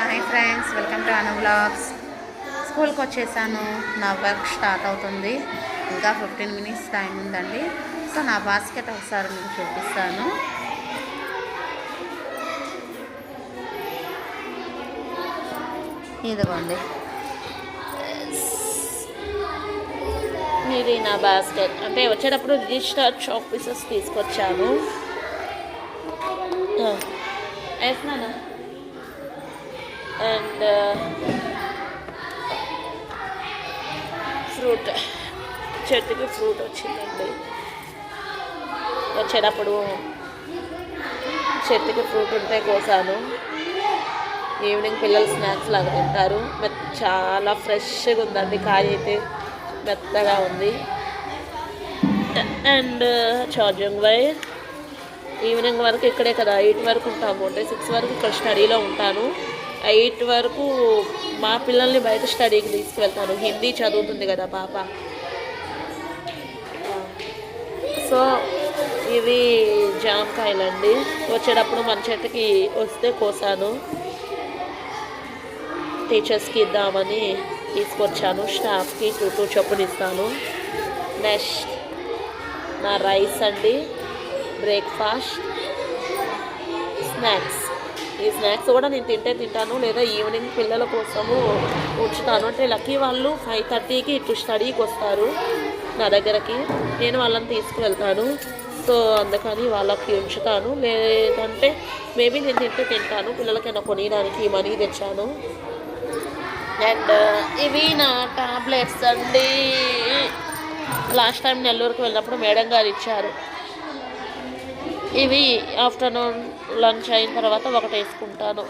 Hi friends, welcome to Anu vlogs. స్కూల్కి వచ్చేసాను. నా వర్క్ స్టార్ట్ అవుతుంది. ఇంకా 15 మినిట్స్ టైం ఉందండి. సో నా బాస్కెట్ ఒకసారి మీకు చూపిస్తాను. ఇదిగోండి, ఇది నా బాస్కెట్. అంటే వచ్చేటప్పుడు రిజిస్టర్ చాక్ పీసెస్ తీసుకొచ్చాను. వేసినాను. అండ్ ఫ్రూట్, చెట్టుకి ఫ్రూట్ వచ్చిందండి. వచ్చేటప్పుడు చెట్టుకి ఫ్రూట్ ఉంటే కోసాను. ఈవినింగ్ పిల్లలు స్నాక్స్ లాగా తింటారు. చాలా ఫ్రెష్గా ఉందండి. కాయ అయితే మెత్తగా ఉంది. And charging wire. ఈవినింగ్ వరకు ఇక్కడే కదా, 8 వరకు ఉంటాము. అంటే 6 వరకు ఇక్కడ స్టడీలో ఉంటాను. 8 వరకు మా పిల్లల్ని బయట స్టడీకి తీసుకువెళ్తాను. హిందీ చదువుతుంది కదా పాప. సో ఇవి జామకాయలండి. వచ్చేటప్పుడు మన చెట్టుకి వస్తే కోసాను. టీచర్స్కి ఇద్దామని తీసుకొచ్చాను. స్టాఫ్కి 2 చొప్పున ఇస్తాను. నెక్స్ట్ నా రైస్ అండి, బ్రేక్ఫాస్ట్, స్నాక్స్. ఈ స్నాక్స్ కూడా నేను తింటాను, లేదా ఈవినింగ్ పిల్లల కోసము ఉంచుతాను. అంటే లక్కీ వాళ్ళు 5:30కి ఇటు స్టడీకి వస్తారు నా దగ్గరకి. నేను వాళ్ళని తీసుకువెళ్తాను. సో అందుకని వాళ్ళకి ఉంచుతాను. లేదంటే మేబీ నేను తింటాను. పిల్లలకైనా కొనియడానికి మనీ తెచ్చాను. అండ్ ఇవి నా టాబ్లెట్స్ అండి. లాస్ట్ టైం నెల్లూరుకు వెళ్ళినప్పుడు మేడం గారు ఇచ్చారు. ఇవి ఆఫ్టర్నూన్ లంచ్ అయిన తర్వాత ఒకటి వేసుకుంటాను.